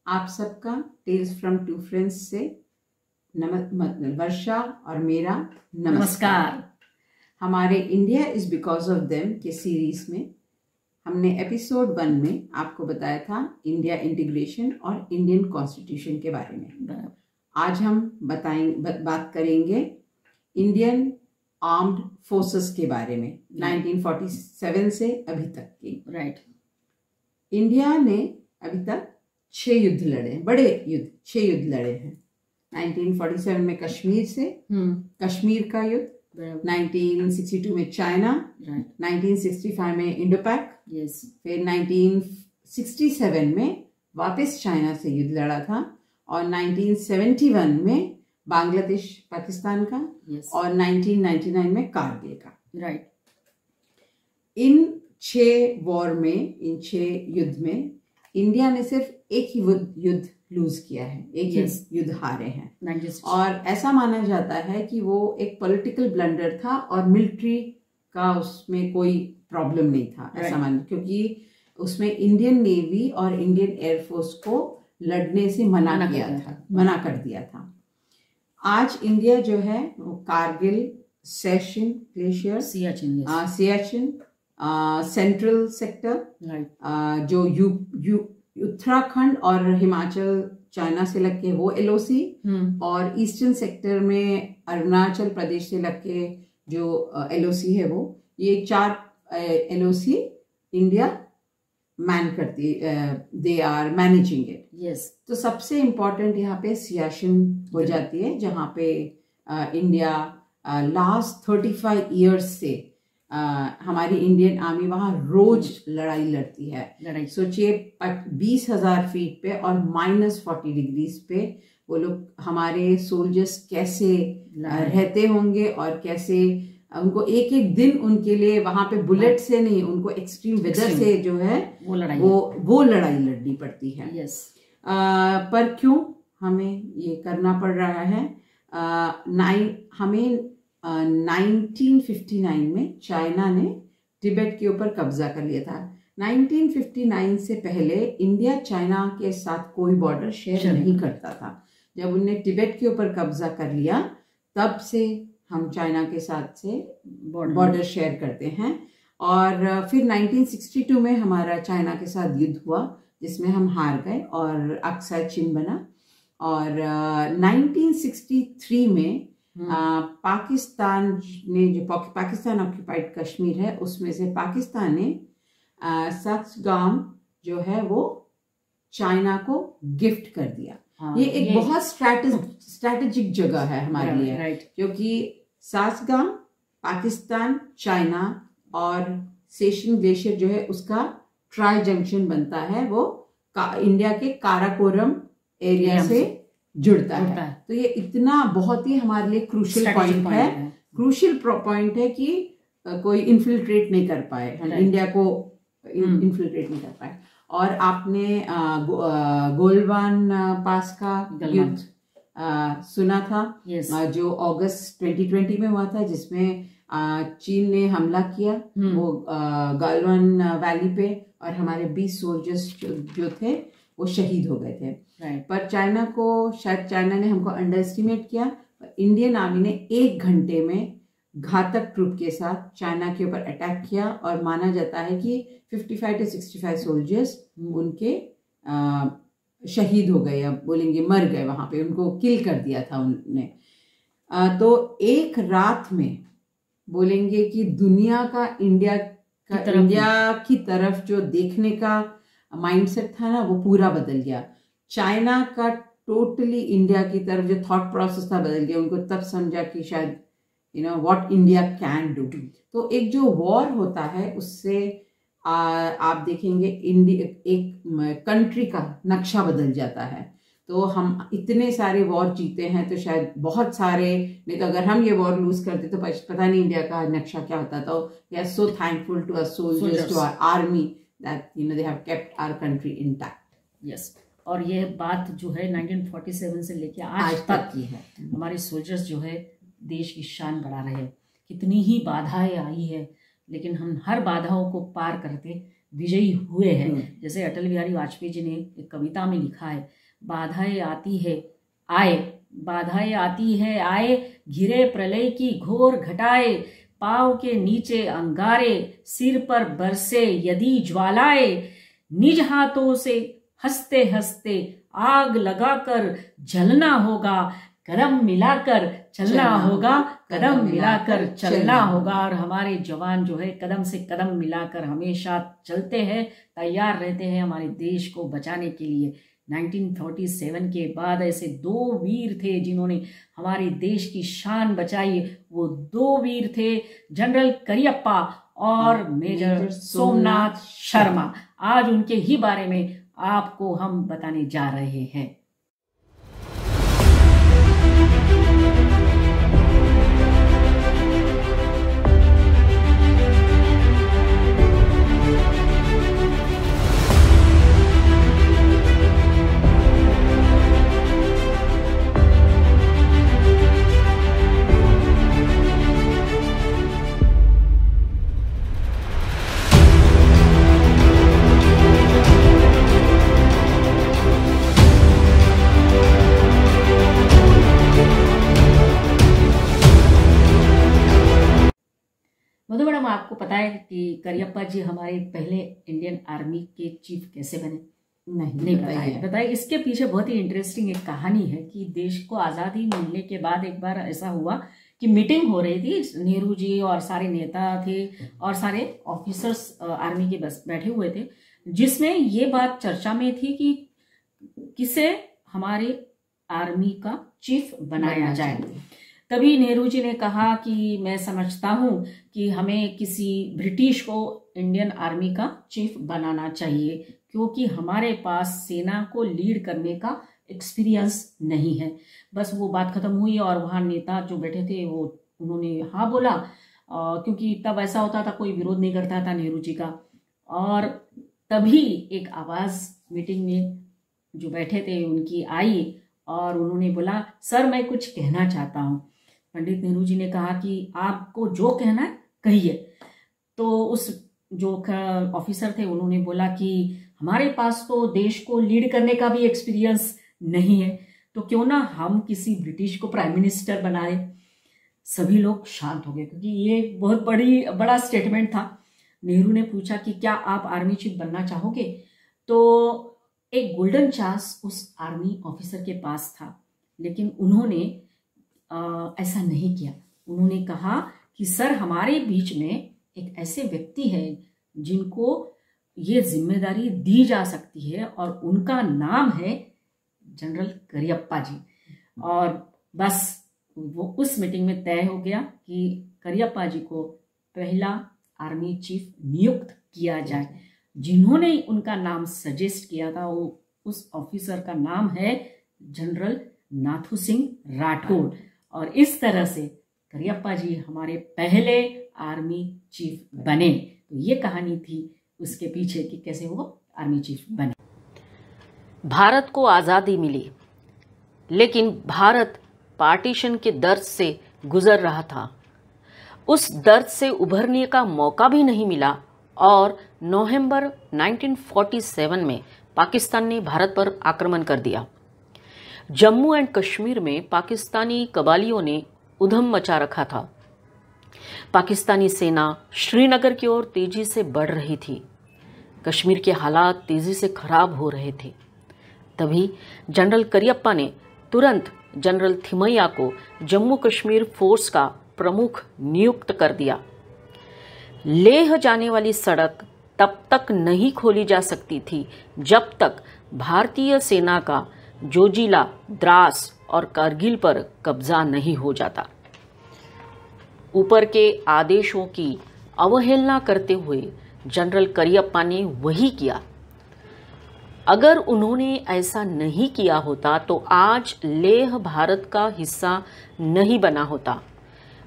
आप सबका tales from to friends से वर्षा और मेरा नमस्कार। हमारे India is because of them के सीरीज में हमने एपिसोड 1 में आपको बताया था इंडिया इंटीग्रेशन और इंडियन कॉन्स्टिट्यूशन के बारे में। आज हम बात करेंगे इंडियन आर्म्ड फोर्सेस के बारे में 1947 से अभी तक की। राइट। इंडिया ने अभी तक 6 युद्ध लड़े, बड़े युद्ध 6 युद्ध लड़े हैं। 1947 में कश्मीर का युद्ध, 1962 में चाइना, 1965 में इंडो पैक, फिर 1967 में वापस चाइना से युद्ध लड़ा था और 1971 में बांग्लादेश पाकिस्तान का और 1999 में कारगिल का। राइट। इन 6 वॉर में, इन 6 युद्ध में इंडिया ने सिर्फ एक ही युद्ध लूज किया है, एक ही युद्ध हारे हैं। और ऐसा माना जाता है कि वो एक पॉलिटिकल ब्लंडर था और मिलिट्री का उसमें कोई प्रॉब्लम नहीं था, ऐसा माना, क्योंकि उसमें इंडियन नेवी और इंडियन एयरफोर्स को लड़ने से मना कर दिया था। आज इंडिया जो है वो Kargil, session glacier, Siachen, central sector, जो उत्तराखंड और हिमाचल चाइना से लग के वो एलओसी, और ईस्टर्न सेक्टर में अरुणाचल प्रदेश से लग के जो एलओसी है, वो ये 4 एलओसी इंडिया मैन करती, दे आर मैनेजिंग इट। तो सबसे इम्पोर्टेंट यहाँ पे सियाचिन हो जाती है, जहाँ पे इंडिया लास्ट 35 इयर्स से हमारी इंडियन आर्मी वहां रोज लड़ाई लड़ती है। सोचिए 20,000 फीट पे और -40 डिग्रीज पे वो लोग, हमारे सोल्जर्स कैसे रहते होंगे और कैसे उनको एक एक दिन उनके लिए वहां पे बुलेट से नहीं, उनको एक्सट्रीम वेदर से जो है वो लड़ाई लड़नी पड़ती है। पर क्यों हमें ये करना पड़ रहा है? हमें 1959 में चाइना ने तिब्बत के ऊपर कब्जा कर लिया था। 1959 से पहले इंडिया चाइना के साथ कोई बॉर्डर शेयर नहीं करता था। जब उनने तिब्बत के ऊपर कब्जा कर लिया, तब से हम चाइना के साथ से बॉर्डर शेयर करते हैं। और फिर 1962 में हमारा चाइना के साथ युद्ध हुआ, जिसमें हम हार गए और अक्साई चिन बना। और 1963 में पाकिस्तान ने, जो पाकिस्तान ऑक्यूपाइड कश्मीर है, उसमें से पाकिस्तान ने सक्सगाम जो है वो चाइना को गिफ्ट कर दिया। ये एक बहुत स्ट्रैटेजिक जगह है हमारे लिए, क्योंकि सक्सगाम पाकिस्तान, चाइना और सेशन ग्लेशियर जो है उसका ट्राई जंक्शन बनता है, वो इंडिया के काराकोरम एरिया से जुड़ता है। तो ये इतना बहुत ही हमारे लिए क्रूशियल पॉइंट है कि कोई इन्फिल्ट्रेट नहीं कर पाए, इंडिया को इन्फिल्ट्रेट नहीं कर पाए। और आपने गोलवान पास का युद्ध सुना था, जो अगस्त 2020 में हुआ था, जिसमें चीन ने हमला किया वो गलवान वैली पे, और हमारे 20 सोल्जर्स जो थे वो शहीद हो गए थे। पर शायद चाइना ने हमको अंडर एस्टिमेट किया। इंडियन आर्मी ने 1 घंटे में घातक ट्रूप के साथ चाइना के ऊपर अटैक किया, और माना जाता है कि 55 से 65 सोल्जर्स उनके शहीद हो गए, या बोलेंगे मर गए, वहां पे उनको किल कर दिया था उन्होंने। तो एक रात में बोलेंगे कि दुनिया का इंडिया की तरफ जो देखने का माइंडसेट था ना, वो पूरा बदल गया। चाइना का टोटली इंडिया की तरफ जो थॉट प्रोसेस था बदल गया। उनको तब समझा कि शायद व्हाट इंडिया कैन डू। तो एक जो वॉर होता है, उससे आप देखेंगे एक कंट्री का नक्शा बदल जाता है। तो हम इतने सारे वॉर जीते हैं, तो शायद बहुत सारे, नहीं तो अगर हम ये वॉर लूज करते तो पता नहीं इंडिया का नक्शा क्या होता। तो we are so thankful to our soldiers, to our army, that they have kept our country intact. Yes. और ये बात जो है 1947 से लेके आज तक की है। हमारे सोल्जर्स जो है देश की शान बढ़ा रहे हैं। कितनी ही बाधाएं आई है, लेकिन हम हर बाधाओं को पार करते विजयी हुए हैं। जैसे अटल बिहारी वाजपेयी जी ने एक कविता में लिखा है, बाधाएं आती है आए, बाधाएं आती है आए, घिरे प्रलय की घोर घटाए, पाँव के नीचे अंगारे, सिर पर बरसे यदि ज्वालाए, निज हाथों से हंसते हंसते आग लगाकर जलना होगा, कदम मिलाकर चलना होगा, कदम मिलाकर चलना होगा। और हमारे जवान जो है कदम से कदम मिलाकर हमेशा चलते हैं, तैयार रहते हैं हमारे देश को बचाने के लिए। 1947 के बाद ऐसे 2 वीर थे जिन्होंने हमारे देश की शान बचाई। वो 2 वीर थे जनरल करियप्पा और मेजर सोमनाथ शर्मा। आज उनके ही बारे में आपको हम बताने जा रहे हैं। मधु मैडम, आपको पता है कि करियप्पा जी हमारे पहले इंडियन आर्मी के चीफ कैसे बने? नहीं बताइए। इसके पीछे बहुत ही इंटरेस्टिंग एक कहानी है कि देश को आज़ादी मिलने के बाद एक बार ऐसा हुआ कि मीटिंग हो रही थी, नेहरू जी और सारे नेता थे और सारे ऑफिसर्स आर्मी के बस बैठे हुए थे, जिसमें ये बात चर्चा में थी कि किसे हमारे आर्मी का चीफ बनाया जाए। तभी नेहरू जी ने कहा कि मैं समझता हूं कि हमें किसी ब्रिटिश को इंडियन आर्मी का चीफ बनाना चाहिए, क्योंकि हमारे पास सेना को लीड करने का एक्सपीरियंस नहीं है। बस वो बात खत्म हुई और वहाँ नेता जो बैठे थे वो उन्होंने हाँ बोला, क्योंकि तब ऐसा होता था कोई विरोध नहीं करता था नेहरू जी का। और तभी एक आवाज़ मीटिंग में जो बैठे थे उनकी आई और उन्होंने बोला, सर मैं कुछ कहना चाहता हूँ। पंडित नेहरू जी ने कहा कि आपको जो कहना है कहिए। तो उस जो ऑफिसर थे उन्होंने बोला कि हमारे पास तो देश को लीड करने का भी एक्सपीरियंस नहीं है, तो क्यों ना हम किसी ब्रिटिश को प्राइम मिनिस्टर बना दें। सभी लोग शांत हो गए क्योंकि ये बहुत बड़ा स्टेटमेंट था। नेहरू ने पूछा कि क्या आप आर्मी चीफ बनना चाहोगे? तो एक गोल्डन चांस उस आर्मी ऑफिसर के पास था, लेकिन उन्होंने ऐसा नहीं किया। उन्होंने कहा कि सर हमारे बीच में एक ऐसे व्यक्ति है जिनको ये जिम्मेदारी दी जा सकती है और उनका नाम है जनरल करियप्पा जी। और बस वो उस मीटिंग में तय हो गया कि करियप्पा जी को पहला आर्मी चीफ नियुक्त किया जाए। जिन्होंने उनका नाम सजेस्ट किया था वो उस ऑफिसर का नाम है जनरल नाथू सिंह राठौड़। और इस तरह से करियप्पा जी हमारे पहले आर्मी चीफ बने। तो ये कहानी थी उसके पीछे कि कैसे वो आर्मी चीफ बने। भारत को आज़ादी मिली, लेकिन भारत पार्टीशन के दर्द से गुजर रहा था। उस दर्द से उभरने का मौका भी नहीं मिला और नवंबर 1947 में पाकिस्तान ने भारत पर आक्रमण कर दिया। जम्मू एंड कश्मीर में पाकिस्तानी कबालियों ने उधम मचा रखा था। पाकिस्तानी सेना श्रीनगर की ओर तेजी से बढ़ रही थी। कश्मीर के हालात तेजी से खराब हो रहे थे। तभी जनरल करियप्पा ने तुरंत जनरल थिमैया को जम्मू कश्मीर फोर्स का प्रमुख नियुक्त कर दिया। लेह जाने वाली सड़क तब तक नहीं खोली जा सकती थी जब तक भारतीय सेना का जोजिला, द्रास और कारगिल पर कब्जा नहीं हो जाता। ऊपर के आदेशों की अवहेलना करते हुए जनरल करियप्पा ने वही किया। अगर उन्होंने ऐसा नहीं किया होता तो आज लेह भारत का हिस्सा नहीं बना होता।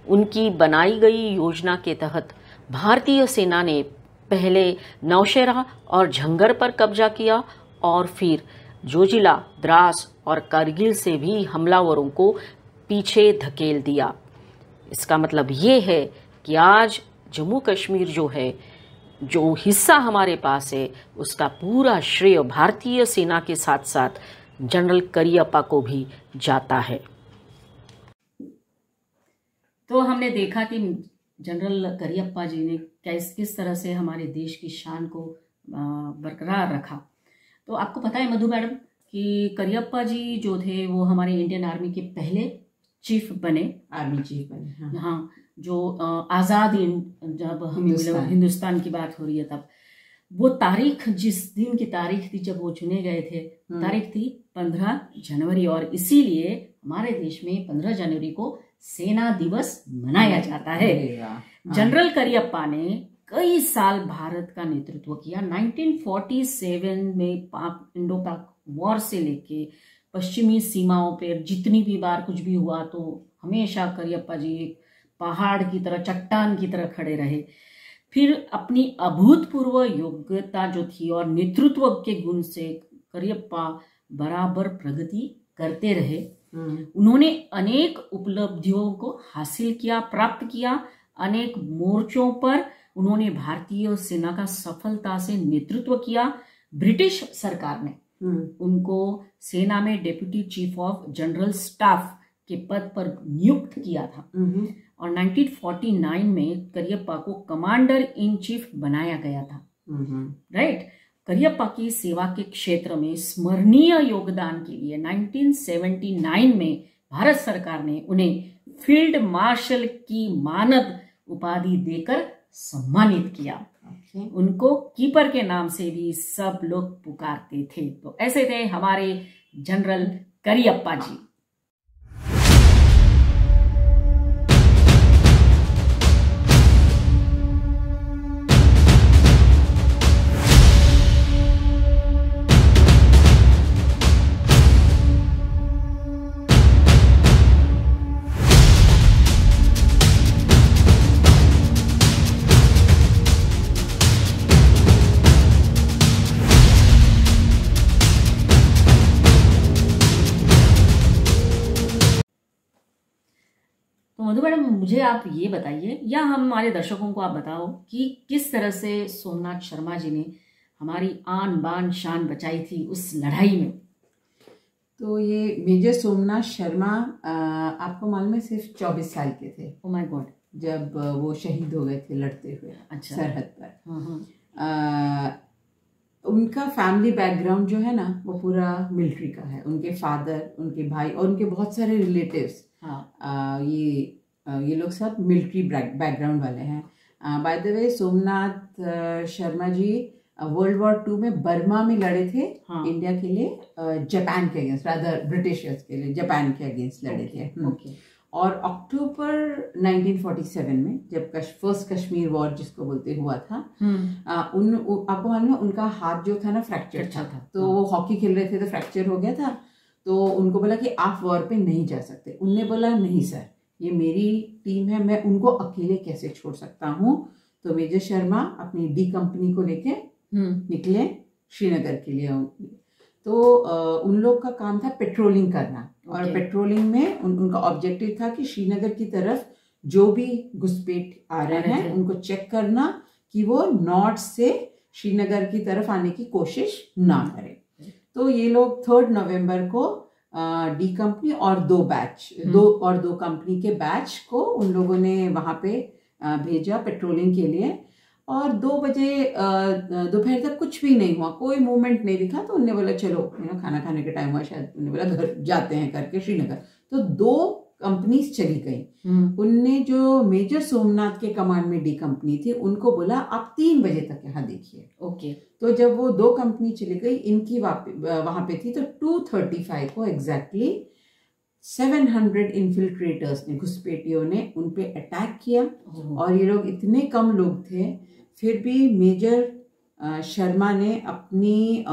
उनकी बनाई गई योजना के तहत भारतीय सेना ने पहले नौशेरा और झंगर पर कब्जा किया और फिर जोजिला, द्रास और कारगिल से भी हमलावरों को पीछे धकेल दिया। इसका मतलब ये है कि आज जम्मू कश्मीर जो है जो हिस्सा हमारे पास है उसका पूरा श्रेय भारतीय सेना के साथ साथ जनरल करियप्पा को भी जाता है। तो हमने देखा कि जनरल करियप्पा जी ने किस तरह से हमारे देश की शान को बरकरार रखा। तो आपको पता है मधु मैडम कि करियप्पा जी जो थे वो हमारे इंडियन आर्मी के पहले चीफ बने, आर्मी चीफ बने। हाँ, जो आज़ाद जब हम हिंदुस्तान की बात हो रही है तब वो तारीख, जिस दिन की तारीख थी जब वो चुने गए थे, तारीख थी 15 जनवरी, और इसीलिए हमारे देश में 15 जनवरी को सेना दिवस मनाया जाता है। जनरल करियप्पा ने कई साल भारत का नेतृत्व किया। 1947 में इंडो पाक वॉर से लेके पश्चिमी सीमाओं पर जितनी भी बार कुछ भी हुआ तो हमेशा करियप्पा जी एक पहाड़ की तरह, चट्टान की तरह खड़े रहे। फिर अपनी अभूतपूर्व योग्यता जो थी और नेतृत्व के गुण से करियप्पा बराबर प्रगति करते रहे। उन्होंने अनेक उपलब्धियों को हासिल किया, प्राप्त किया। अनेक मोर्चों पर उन्होंने भारतीय सेना का सफलता से नेतृत्व किया। ब्रिटिश सरकार ने उनको सेना में deputy chief of general staff के पद पर नियुक्त किया था और 1949 में करियप्पा को कमांडर इन चीफ बनाया गया था। राइट। करियप्पा की सेवा के क्षेत्र में स्मरणीय योगदान के लिए 1979 में भारत सरकार ने उन्हें फील्ड मार्शल की मानद उपाधि देकर सम्मानित किया। उनको कीपर के नाम से भी सब लोग पुकारते थे। तो ऐसे थे हमारे जनरल करियप्पा जी। मधु मैडम, मुझे आप ये बताइए या हमारे दर्शकों को आप बताओ कि किस तरह से सोमनाथ शर्मा जी ने हमारी आन बान शान बचाई थी उस लड़ाई में। तो ये मेजर सोमनाथ शर्मा आपको मालूम है सिर्फ 24 साल के थे। Oh my God. जब वो शहीद हो गए थे लड़ते हुए। अच्छा। सरहद पर। उनका फैमिली बैकग्राउंड जो है ना वो पूरा मिलिट्री का है। उनके फादर, उनके भाई और उनके बहुत सारे रिलेटिव्स, ये लोग सब मिलिट्री बैकग्राउंड वाले हैं। By the way Somnath Sharma ji world war 2 में बर्मा में लड़े थे। इंडिया के लिए, जापान के अगेंस्ट, रादर ब्रिटिशर्स के लिए जापान के अगेंस्ट लड़े थे। और अक्टूबर 1947 में जब फर्स्ट कश्मीर वॉर जिसको बोलते हुआ था, आपको मालूम है उनका हाथ जो था ना फ्रैक्चर था। तो वो हॉकी खेल रहे थे तो फ्रैक्चर हो गया था। तो उनको बोला कि आप वॉर पे नहीं जा सकते। उनने बोला नहीं सर, ये मेरी टीम है, मैं उनको अकेले कैसे छोड़ सकता हूँ। तो मेजर शर्मा अपनी डी कंपनी को लेके निकले श्रीनगर के लिए। तो उन लोग का काम था पेट्रोलिंग करना। और पेट्रोलिंग में उनका ऑब्जेक्टिव था कि श्रीनगर की तरफ जो भी घुसपैठ आ रहे हैं उनको चेक करना कि वो नॉर्थ से श्रीनगर की तरफ आने की कोशिश ना करें। तो ये लोग 3 नवंबर को डी कंपनी और दो कंपनी के बैच को उन लोगों ने वहां पे भेजा पेट्रोलिंग के लिए। और 2 बजे दोपहर तक कुछ भी नहीं हुआ, कोई मूवमेंट नहीं दिखा। तो उन्होंने बोला चलो खाना खाने का टाइम हुआ शायद, उन्होंने बोला घर जाते हैं करके श्रीनगर। तो 2 कंपनीज चली गई। उनने जो मेजर सोमनाथ के कमांड में डी कंपनी थी उनको बोला आप 3 बजे तक यहाँ देखिए। ओके। तो जब वो 2 कंपनी चली गई, इनकी वहां पे थी, तो 2:35 को एग्जैक्टली 700 इन्फिल्ट्रेटर्स ने, घुसपैठियों ने उन पे अटैक किया। और ये लोग इतने कम लोग थे, फिर भी मेजर शर्मा ने अपनी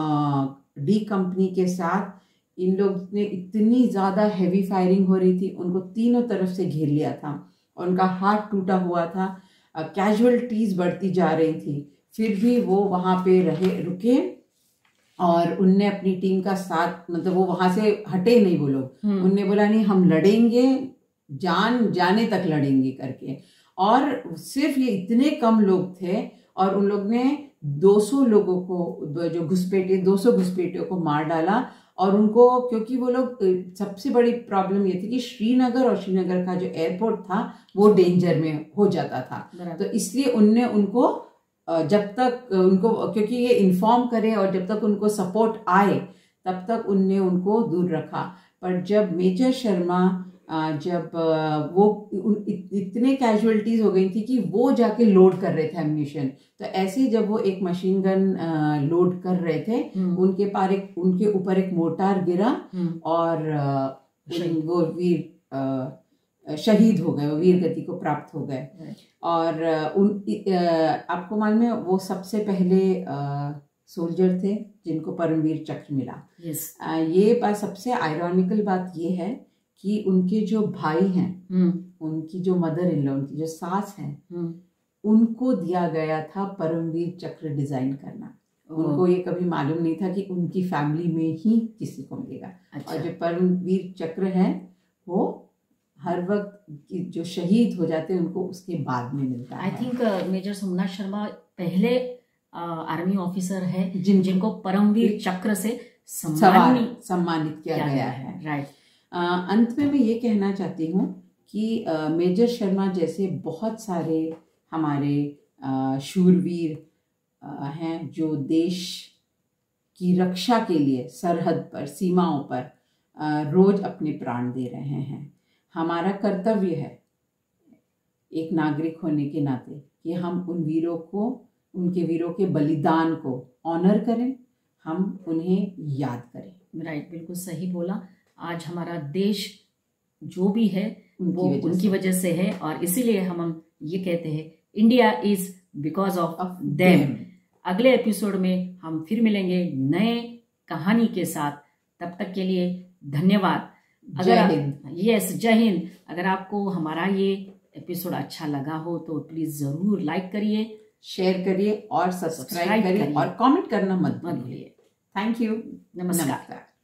डी कंपनी के साथ, इन लोग ने इतनी ज़्यादा हैवी फायरिंग हो रही थी, उनको तीनों तरफ से घेर लिया था और उनका हाथ टूटा हुआ था। कैजुअलिटीज़ बढ़ती जा रही थी, फिर भी वो वहाँ पे रुके और उनने अपनी टीम का साथ, मतलब वो वहाँ से हटे नहीं वो लोग। उनने बोला नहीं हम लड़ेंगे, जान जाने तक लड़ेंगे करके। और सिर्फ ये इतने कम लोग थे, और उन लोग ने 200 लोगों को, जो घुसपैठे 200 घुसपैठियों को मार डाला। और उनको, क्योंकि वो लोग, सबसे बड़ी प्रॉब्लम ये थी कि श्रीनगर और श्रीनगर का जो एयरपोर्ट था वो डेंजर में हो जाता था, तो इसलिए उनने उनको जब तक उनको, क्योंकि ये इन्फॉर्म करे और जब तक उनको सपोर्ट आए तब तक उनने उनको दूर रखा। पर जब मेजर शर्मा, जब वो इतने कैजुअलिटीज हो गई थी कि वो जाके लोड कर रहे थे एम्यूनिशन, तो ऐसे जब वो एक मशीन गन लोड कर रहे थे, उनके ऊपर एक मोर्टार गिरा और वो वीर शहीद हो गए, वो वीर गति को प्राप्त हो गए। और आपको मालूम है वो सबसे पहले सोल्जर थे जिनको परमवीर चक्र मिला। ये बात, सबसे आयरॉनिकल बात ये है कि उनके जो भाई हैं, उनकी जो मदर इन लॉ, उनकी जो सास हैं, उनको दिया गया था परमवीर चक्र डिजाइन करना। उनको ये कभी मालूम नहीं था कि उनकी फैमिली में ही किसी को मिलेगा। और जो परमवीर चक्र है वो हर वक्त जो शहीद हो जाते हैं उनको उसके बाद में मिलता है। I think major Somnath Sharma पहले आर्मी ऑफिसर है जिनको परमवीर चक्र से सम्मानित किया गया है। राइट। अंत में मैं ये कहना चाहती हूँ कि मेजर शर्मा जैसे बहुत सारे हमारे शूरवीर हैं जो देश की रक्षा के लिए सरहद पर, सीमाओं पर रोज अपने प्राण दे रहे हैं। हमारा कर्तव्य है एक नागरिक होने के नाते कि हम उन वीरों को, उनके वीरों के बलिदान को ऑनर करें, हम उन्हें याद करें। राइट, बिल्कुल सही बोला। आज हमारा देश जो भी है वो उनकी वजह से है, और इसीलिए हम ये कहते हैं India is because of them. अगले एपिसोड में हम फिर मिलेंगे नए कहानी के साथ। तब तक के लिए धन्यवाद। जय हिंद। अगर आपको हमारा ये एपिसोड अच्छा लगा हो तो प्लीज जरूर लाइक करिए, शेयर करिए और सब्सक्राइब करिए और कमेंट करना मत भूलिए। Thank you. नमस्कार।